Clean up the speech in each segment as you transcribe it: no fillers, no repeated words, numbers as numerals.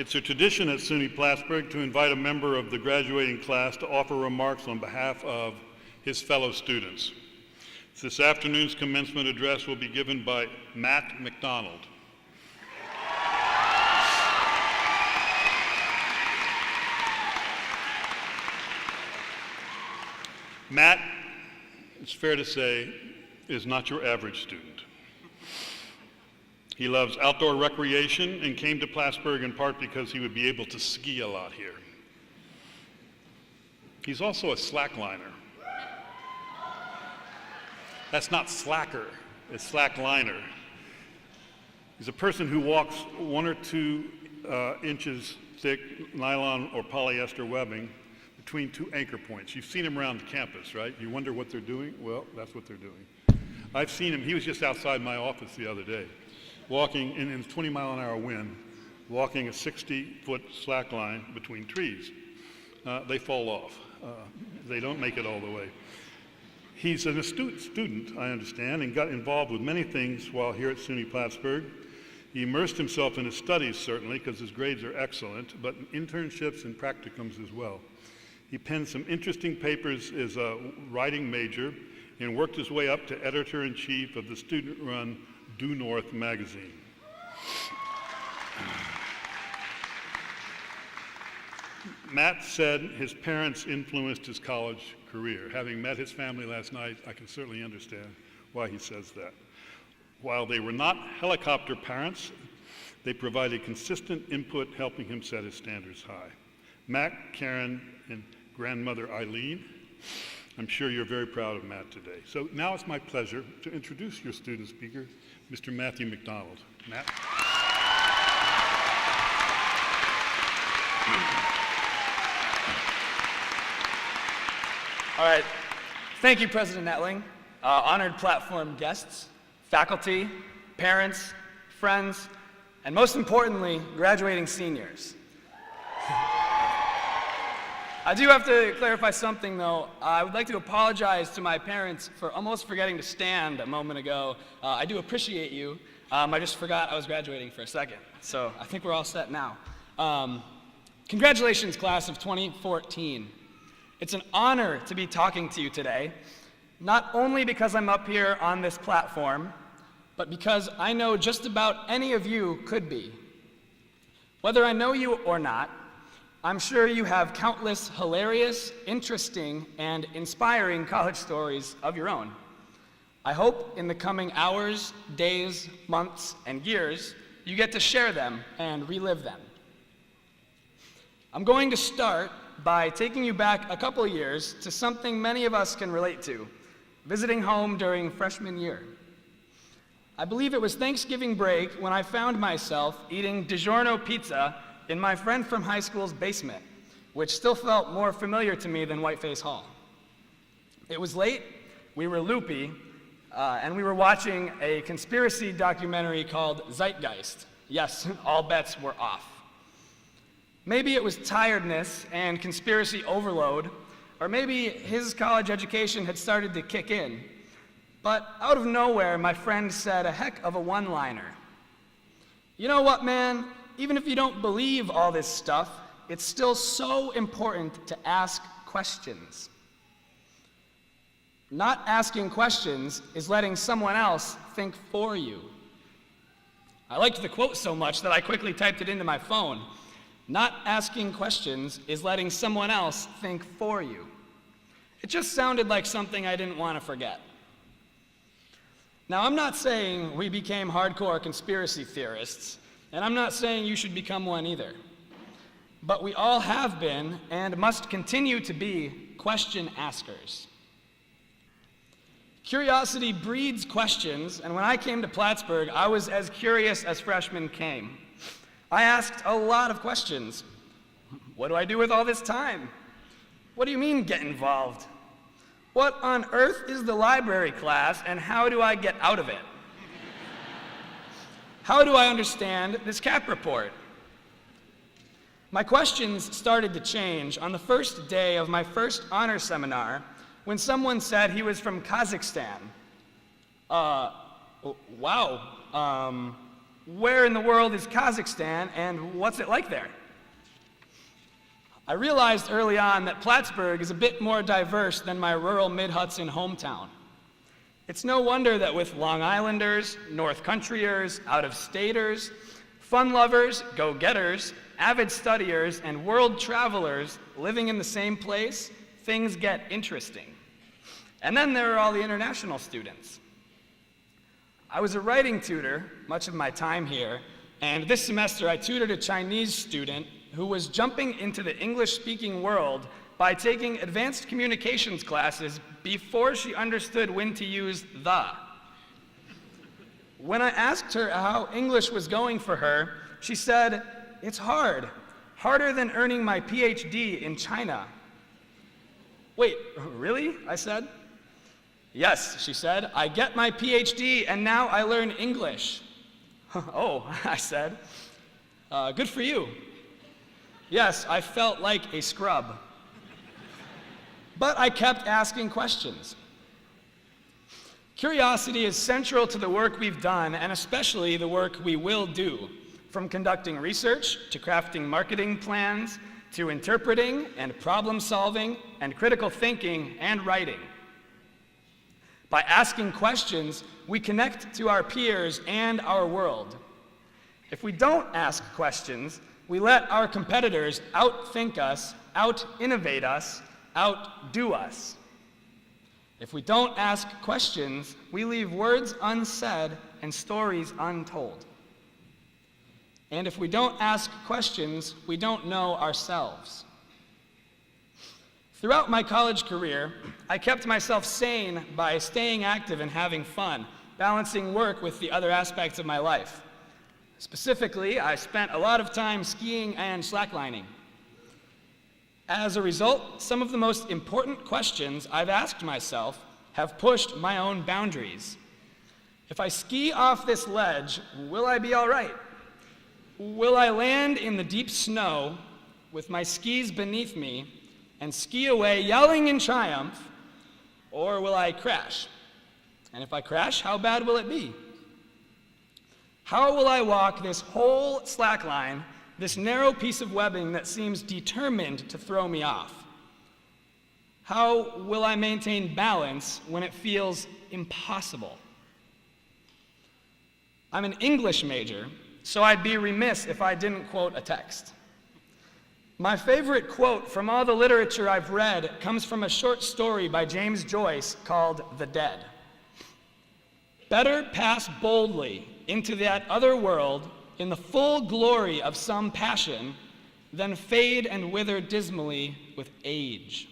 It's a tradition at SUNY Plattsburgh to invite a member of the graduating class to offer remarks on behalf of his fellow students. This afternoon's commencement address will be given by Matt McDonald. Matt, it's fair to say, is not your average student. He loves outdoor recreation and came to Plattsburgh in part because he would be able to ski a lot here. He's also a slackliner. That's not slacker, it's slackliner. He's a person who walks 1 or 2 inches thick nylon or polyester webbing between 2 anchor points. You've seen him around the campus, right? You wonder what they're doing? Well, that's what they're doing. I've seen him, he was just outside my office the other day, walking in a 20-mile-an-hour wind, walking a 60-foot slack line between trees. They fall off. They don't make it all the way. He's an astute student, I understand, and got involved with many things while here at SUNY Plattsburgh. He immersed himself in his studies, certainly, because his grades are excellent, but in internships and practicums as well. He penned some interesting papers as a writing major and worked his way up to editor-in-chief of the student-run Due North magazine. Matt said his parents influenced his college career. Having met his family last night, I can certainly understand why he says that. While they were not helicopter parents, they provided consistent input, helping him set his standards high. Matt, Karen, and grandmother Eileen, I'm sure you're very proud of Matt today. So now it's my pleasure to introduce your student speaker, Mr. Matthew McDonald. Matt? All right. Thank you, President Ettling, honored platform guests, faculty, parents, friends, and most importantly, graduating seniors. I do have to clarify something, though. I would like to apologize to my parents for almost forgetting to stand a moment ago. I do appreciate you. I just forgot I was graduating for a second. So I think we're all set now. Congratulations, class of 2014. It's an honor to be talking to you today, not only because I'm up here on this platform, but because I know just about any of you could be. Whether I know you or not, I'm sure you have countless hilarious, interesting, and inspiring college stories of your own. I hope in the coming hours, days, months, and years, you get to share them and relive them. I'm going to start by taking you back a couple of years to something many of us can relate to, visiting home during freshman year. I believe it was Thanksgiving break when I found myself eating DiGiorno pizza in my friend from high school's basement, which still felt more familiar to me than Whiteface Hall. It was late, we were loopy, and we were watching a conspiracy documentary called Zeitgeist. Yes, all bets were off. Maybe it was tiredness and conspiracy overload, or maybe his college education had started to kick in. But out of nowhere, my friend said a heck of a one-liner. You know what, man? Even if you don't believe all this stuff, it's still so important to ask questions. Not asking questions is letting someone else think for you. I liked the quote so much that I quickly typed it into my phone. Not asking questions is letting someone else think for you. It just sounded like something I didn't want to forget. Now, I'm not saying we became hardcore conspiracy theorists, and I'm not saying you should become one either. But we all have been and must continue to be question askers. Curiosity breeds questions, and when I came to Plattsburgh, I was as curious as freshmen came. I asked a lot of questions. What do I do with all this time? What do you mean, get involved? What on earth is the library class, and how do I get out of it? How do I understand this CAP report? My questions started to change on the first day of my first honor seminar when someone said he was from Kazakhstan. Wow. where in the world is Kazakhstan and what's it like there? I realized early on that Plattsburgh is a bit more diverse than my rural Mid-Hudson hometown. It's no wonder that with Long Islanders, North Countryers, out-of-staters, fun lovers, go-getters, avid studiers, and world travelers living in the same place, things get interesting. And then there are all the international students. I was a writing tutor much of my time here, and this semester I tutored a Chinese student who was jumping into the English-speaking world by taking advanced communications classes before she understood when to use the. When I asked her how English was going for her, she said, "It's hard, harder than earning my PhD in China." "Wait, really?" I said. "Yes," she said, "I get my PhD and now I learn English." "Oh," I said, "good for you." Yes, I felt like a scrub. But I kept asking questions. Curiosity is central to the work we've done, and especially the work we will do, from conducting research to crafting marketing plans to interpreting and problem solving and critical thinking and writing. By asking questions, we connect to our peers and our world. If we don't ask questions, we let our competitors outthink us, out-innovate us, outdo us. If we don't ask questions, we leave words unsaid and stories untold. And if we don't ask questions, we don't know ourselves. Throughout my college career, I kept myself sane by staying active and having fun, balancing work with the other aspects of my life. Specifically, I spent a lot of time skiing and slacklining. As a result, some of the most important questions I've asked myself have pushed my own boundaries. If I ski off this ledge, will I be all right? Will I land in the deep snow with my skis beneath me and ski away yelling in triumph, or will I crash? And if I crash, how bad will it be? How will I walk this whole slackline, this narrow piece of webbing that seems determined to throw me off? How will I maintain balance when it feels impossible? I'm an English major, so I'd be remiss if I didn't quote a text. My favorite quote from all the literature I've read comes from a short story by James Joyce called "The Dead." "Better pass boldly into that other world in the full glory of some passion than fade and wither dismally with age."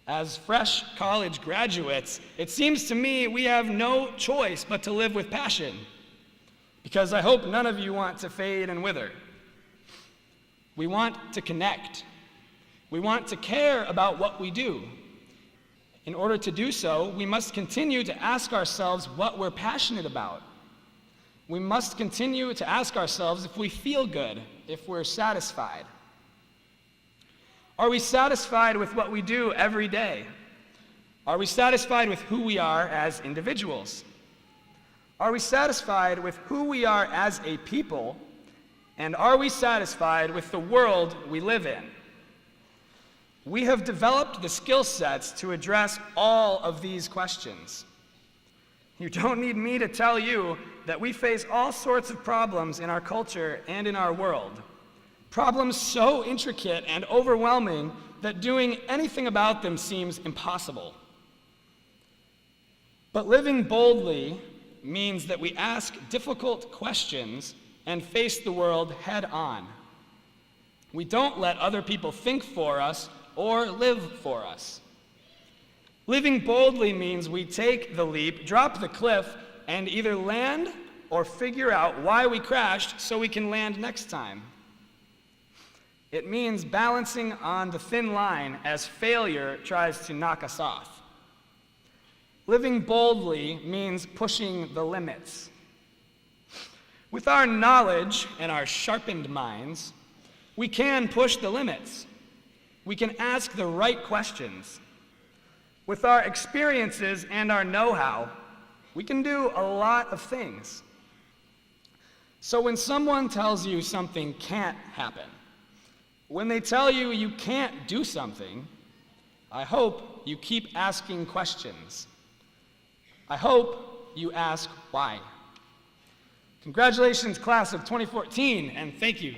As fresh college graduates, it seems to me we have no choice but to live with passion, because I hope none of you want to fade and wither. We want to connect. We want to care about what we do. In order to do so, we must continue to ask ourselves what we're passionate about. We must continue to ask ourselves if we feel good, if we're satisfied. Are we satisfied with what we do every day? Are we satisfied with who we are as individuals? Are we satisfied with who we are as a people? And are we satisfied with the world we live in? We have developed the skill sets to address all of these questions. You don't need me to tell you that we face all sorts of problems in our culture and in our world. Problems so intricate and overwhelming that doing anything about them seems impossible. But living boldly means that we ask difficult questions and face the world head on. We don't let other people think for us or live for us. Living boldly means we take the leap, drop the cliff, and either land or figure out why we crashed so we can land next time. It means balancing on the thin line as failure tries to knock us off. Living boldly means pushing the limits. With our knowledge and our sharpened minds, we can push the limits. We can ask the right questions. With our experiences and our know-how, we can do a lot of things. So when someone tells you something can't happen, when they tell you you can't do something, I hope you keep asking questions. I hope you ask why. Congratulations, class of 2014, and thank you.